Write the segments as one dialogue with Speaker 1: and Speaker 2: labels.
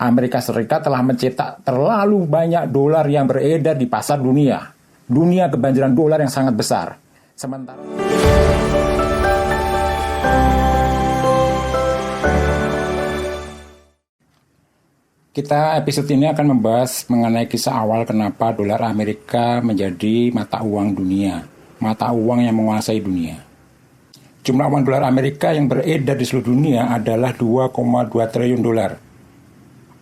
Speaker 1: Amerika Serikat telah mencetak terlalu banyak dolar yang beredar di pasar dunia. Dunia kebanjiran dolar yang sangat besar. Sementara kita episode ini akan membahas mengenai kisah awal kenapa dolar Amerika menjadi mata uang dunia, mata uang yang menguasai dunia. Jumlah uang dolar Amerika yang beredar di seluruh dunia adalah 2,2 triliun dolar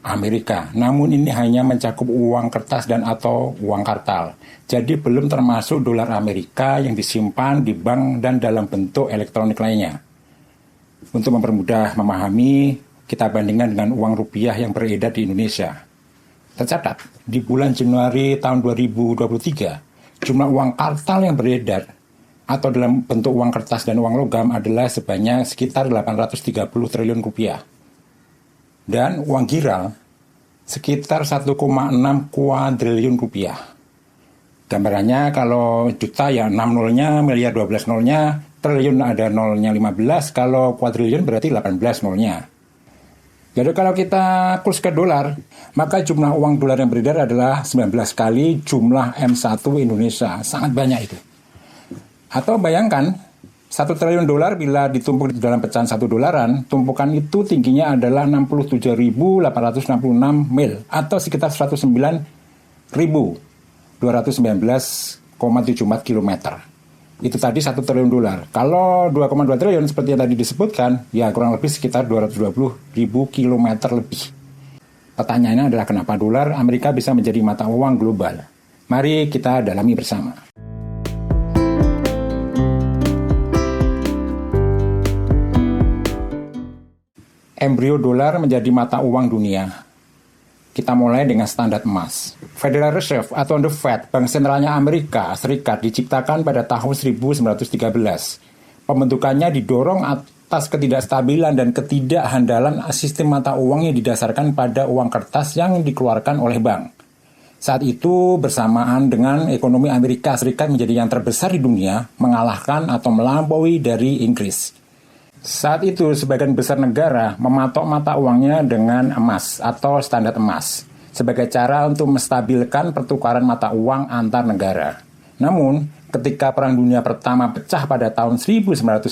Speaker 1: Amerika. Namun ini hanya mencakup uang kertas dan atau uang kartal. Jadi belum termasuk dolar Amerika yang disimpan di bank dan dalam bentuk elektronik lainnya. Untuk mempermudah memahami, kita bandingkan dengan uang rupiah yang beredar di Indonesia. Tercatat, di bulan Januari tahun 2023, jumlah uang kartal yang beredar atau dalam bentuk uang kertas dan uang logam adalah sebanyak sekitar 830 triliun rupiah. Dan uang giral sekitar 1,6 kuadriliun rupiah. Gambarannya kalau juta ya 6 nolnya, miliar 12 nolnya, triliun ada nolnya 15, kalau kuadriliun berarti 18 nolnya. Jadi kalau kita kurs ke dolar, maka jumlah uang dolar yang beredar adalah 19 kali jumlah M1 Indonesia. Sangat banyak itu. Atau bayangkan, 1 triliun dolar bila ditumpuk di dalam pecahan 1 dolaran, tumpukan itu tingginya adalah 67.866 mil, atau sekitar 109.219,74 kilometer. Itu tadi 1 triliun dolar. Kalau 2,2 triliun seperti yang tadi disebutkan, ya kurang lebih sekitar 220.000 kilometer lebih. Pertanyaannya adalah kenapa dolar Amerika bisa menjadi mata uang global? Mari kita dalami bersama. Embrio dolar menjadi mata uang dunia. Kita mulai dengan standar emas. Federal Reserve atau The Fed, Bank Sentralnya Amerika Serikat, diciptakan pada tahun 1913. Pembentukannya didorong atas ketidakstabilan dan ketidakhandalan sistem mata uang yang didasarkan pada uang kertas yang dikeluarkan oleh bank. Saat itu bersamaan dengan ekonomi Amerika Serikat menjadi yang terbesar di dunia, mengalahkan atau melampaui dari Inggris. Saat itu, sebagian besar negara mematok mata uangnya dengan emas atau standar emas sebagai cara untuk menstabilkan pertukaran mata uang antar negara. Namun, ketika Perang Dunia Pertama pecah pada tahun 1914,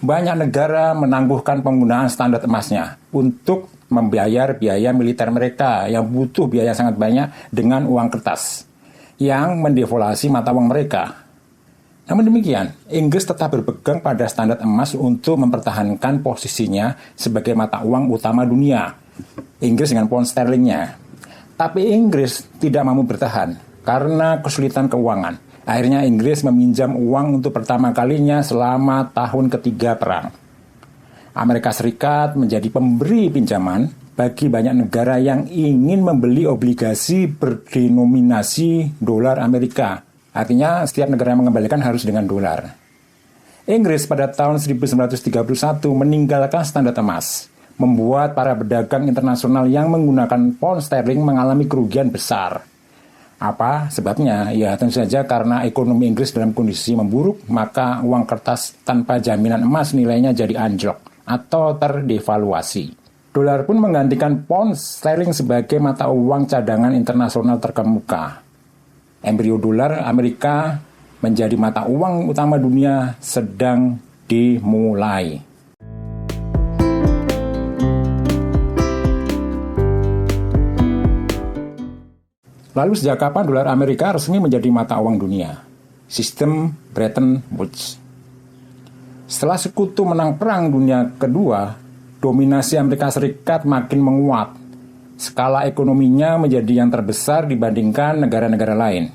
Speaker 1: banyak negara menangguhkan penggunaan standar emasnya untuk membayar biaya militer mereka yang butuh biaya sangat banyak dengan uang kertas yang mendevaluasi mata uang mereka. Namun demikian, Inggris tetap berpegang pada standar emas untuk mempertahankan posisinya sebagai mata uang utama dunia. Inggris dengan pound sterlingnya. Tapi Inggris tidak mampu bertahan karena kesulitan keuangan. Akhirnya Inggris meminjam uang untuk pertama kalinya selama tahun ketiga perang. Amerika Serikat menjadi pemberi pinjaman bagi banyak negara yang ingin membeli obligasi berdenominasi dolar Amerika. Artinya setiap negara yang mengembalikan harus dengan dolar. Inggris pada tahun 1931 meninggalkan standar emas, membuat para pedagang internasional yang menggunakan pound sterling mengalami kerugian besar. Apa sebabnya? Ya tentu saja karena ekonomi Inggris dalam kondisi memburuk, maka uang kertas tanpa jaminan emas nilainya jadi anjlok atau terdevaluasi. Dolar pun menggantikan pound sterling sebagai mata uang cadangan internasional terkemuka. Embrio dolar Amerika menjadi mata uang utama dunia sedang dimulai. Lalu sejak kapan dolar Amerika resmi menjadi mata uang dunia? Sistem Bretton Woods. Setelah sekutu menang Perang Dunia Kedua, dominasi Amerika Serikat makin menguat. Skala ekonominya menjadi yang terbesar dibandingkan negara-negara lain.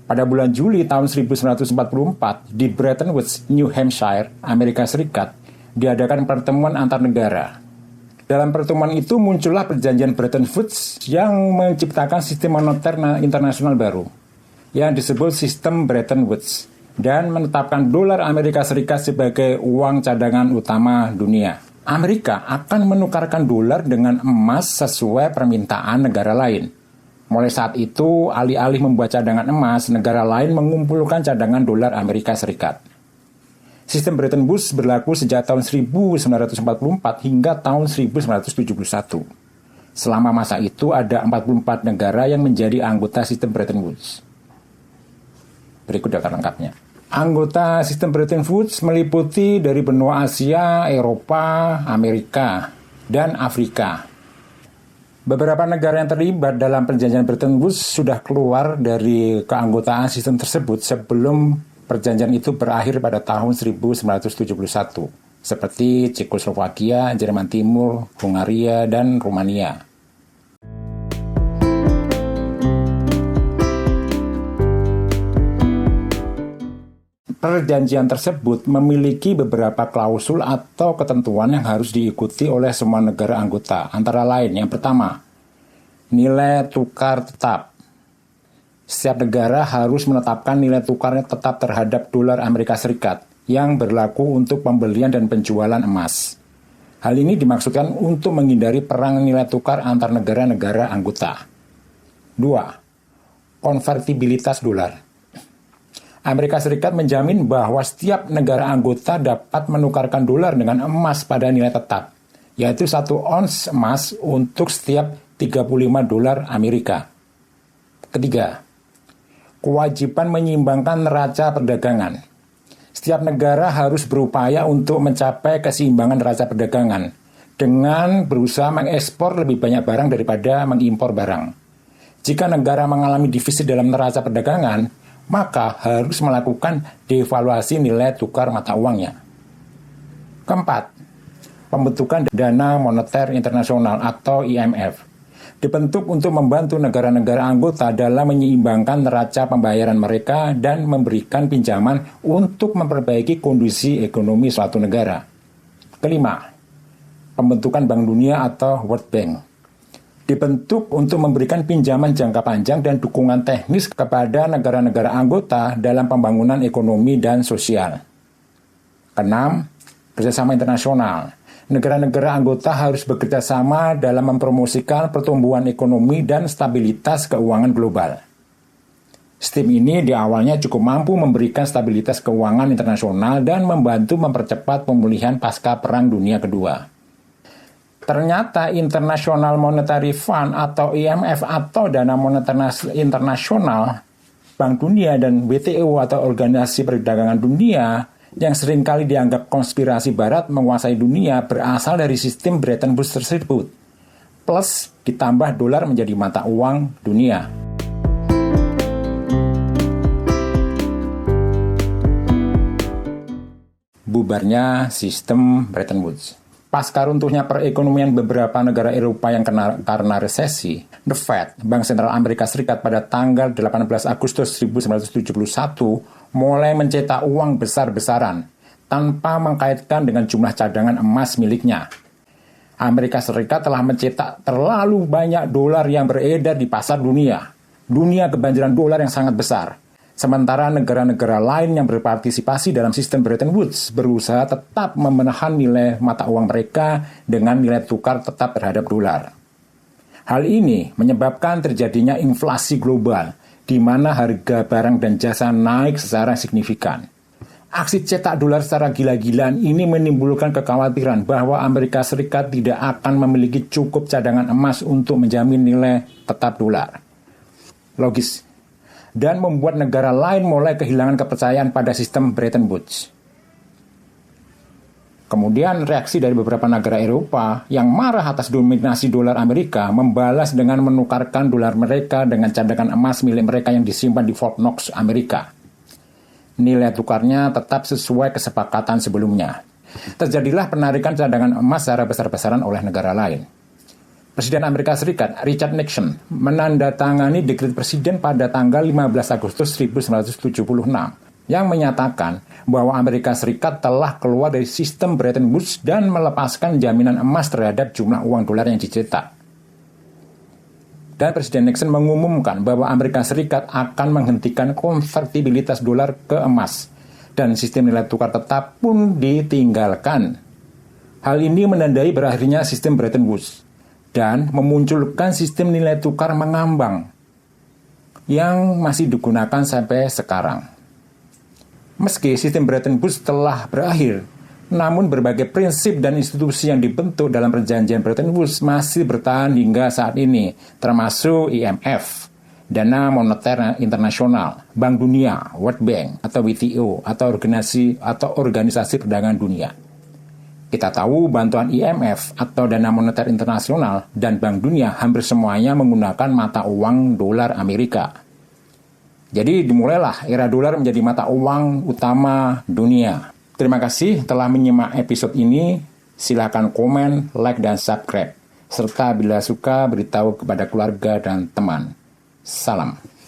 Speaker 1: Pada bulan Juli tahun 1944, di Bretton Woods, New Hampshire, Amerika Serikat, diadakan pertemuan antar negara. Dalam pertemuan itu muncullah perjanjian Bretton Woods yang menciptakan sistem moneter internasional baru, yang disebut sistem Bretton Woods, dan menetapkan dolar Amerika Serikat sebagai uang cadangan utama dunia. Amerika akan menukarkan dolar dengan emas sesuai permintaan negara lain. Mulai saat itu, alih-alih membuat cadangan emas, negara lain mengumpulkan cadangan dolar Amerika Serikat. Sistem Bretton Woods berlaku sejak tahun 1944 hingga tahun 1971. Selama masa itu ada 44 negara yang menjadi anggota sistem Bretton Woods. Berikut data lengkapnya. Anggota sistem Bretton Woods meliputi dari benua Asia, Eropa, Amerika, dan Afrika. Beberapa negara yang terlibat dalam perjanjian Bretton Woods sudah keluar dari keanggotaan sistem tersebut sebelum perjanjian itu berakhir pada tahun 1971, seperti Cekoslovakia, Jerman Timur, Hungaria, dan Rumania. Perjanjian tersebut memiliki beberapa klausul atau ketentuan yang harus diikuti oleh semua negara anggota. Antara lain, yang pertama, nilai tukar tetap. Setiap negara harus menetapkan nilai tukarnya tetap terhadap dolar Amerika Serikat yang berlaku untuk pembelian dan penjualan emas. Hal ini dimaksudkan untuk menghindari perang nilai tukar antar negara-negara anggota. 2. Konvertibilitas dolar. Amerika Serikat menjamin bahwa setiap negara anggota dapat menukarkan dolar dengan emas pada nilai tetap, yaitu 1 ons emas untuk setiap 35 dolar Amerika. Ketiga, kewajiban menyimbangkan neraca perdagangan. Setiap negara harus berupaya untuk mencapai keseimbangan neraca perdagangan dengan berusaha mengekspor lebih banyak barang daripada mengimpor barang. Jika negara mengalami defisit dalam neraca perdagangan, maka harus melakukan devaluasi nilai tukar mata uangnya. Keempat, pembentukan Dana Moneter Internasional atau IMF dibentuk untuk membantu negara-negara anggota dalam menyeimbangkan neraca pembayaran mereka dan memberikan pinjaman untuk memperbaiki kondisi ekonomi suatu negara. Kelima, pembentukan Bank Dunia atau World Bank dibentuk untuk memberikan pinjaman jangka panjang dan dukungan teknis kepada negara-negara anggota dalam pembangunan ekonomi dan sosial. Keenam, kerjasama internasional. Negara-negara anggota harus bekerja sama dalam mempromosikan pertumbuhan ekonomi dan stabilitas keuangan global. Sistem ini di awalnya cukup mampu memberikan stabilitas keuangan internasional dan membantu mempercepat pemulihan pasca Perang Dunia Kedua. Ternyata International Monetary Fund atau IMF atau Dana Moneter Internasional, Bank Dunia dan WTO atau Organisasi Perdagangan Dunia yang seringkali dianggap konspirasi Barat menguasai dunia berasal dari sistem Bretton Woods tersebut, plus ditambah dolar menjadi mata uang dunia. Bubarnya sistem Bretton Woods. Pasca runtuhnya perekonomian beberapa negara Eropa yang karena resesi, The Fed, Bank Sentral Amerika Serikat pada tanggal 18 Agustus 1971 mulai mencetak uang besar-besaran tanpa mengkaitkan dengan jumlah cadangan emas miliknya. Amerika Serikat telah mencetak terlalu banyak dolar yang beredar di pasar dunia. Dunia kebanjiran dolar yang sangat besar. Sementara negara-negara lain yang berpartisipasi dalam sistem Bretton Woods berusaha tetap memenahan nilai mata uang mereka dengan nilai tukar tetap terhadap dolar. Hal ini menyebabkan terjadinya inflasi global, di mana harga barang dan jasa naik secara signifikan. Aksi cetak dolar secara gila-gilaan ini menimbulkan kekhawatiran bahwa Amerika Serikat tidak akan memiliki cukup cadangan emas untuk menjamin nilai tetap dolar. Logis. Dan membuat negara lain mulai kehilangan kepercayaan pada sistem Bretton Woods. Kemudian reaksi dari beberapa negara Eropa yang marah atas dominasi dolar Amerika membalas dengan menukarkan dolar mereka dengan cadangan emas milik mereka yang disimpan di Fort Knox, Amerika. Nilai tukarnya tetap sesuai kesepakatan sebelumnya. Terjadilah penarikan cadangan emas secara besar-besaran oleh negara lain. Presiden Amerika Serikat Richard Nixon menandatangani dekret presiden pada tanggal 15 Agustus 1976 yang menyatakan bahwa Amerika Serikat telah keluar dari sistem Bretton Woods dan melepaskan jaminan emas terhadap jumlah uang dolar yang dicetak. Dan Presiden Nixon mengumumkan bahwa Amerika Serikat akan menghentikan konvertibilitas dolar ke emas dan sistem nilai tukar tetap pun ditinggalkan. Hal ini menandai berakhirnya sistem Bretton Woods dan memunculkan sistem nilai tukar mengambang yang masih digunakan sampai sekarang. Meski sistem Bretton Woods telah berakhir, Namun berbagai prinsip dan institusi yang dibentuk dalam perjanjian Bretton Woods masih bertahan hingga saat ini, termasuk IMF, Dana Moneter Internasional, Bank Dunia, World Bank, atau WTO, atau Organisasi Perdagangan Dunia. Kita tahu bantuan IMF atau Dana Moneter Internasional dan Bank Dunia hampir semuanya menggunakan mata uang dolar Amerika. Jadi dimulailah era dolar menjadi mata uang utama dunia. Terima kasih telah menyimak episode ini. Silakan komen, like, dan subscribe. Serta bila suka beritahu kepada keluarga dan teman. Salam.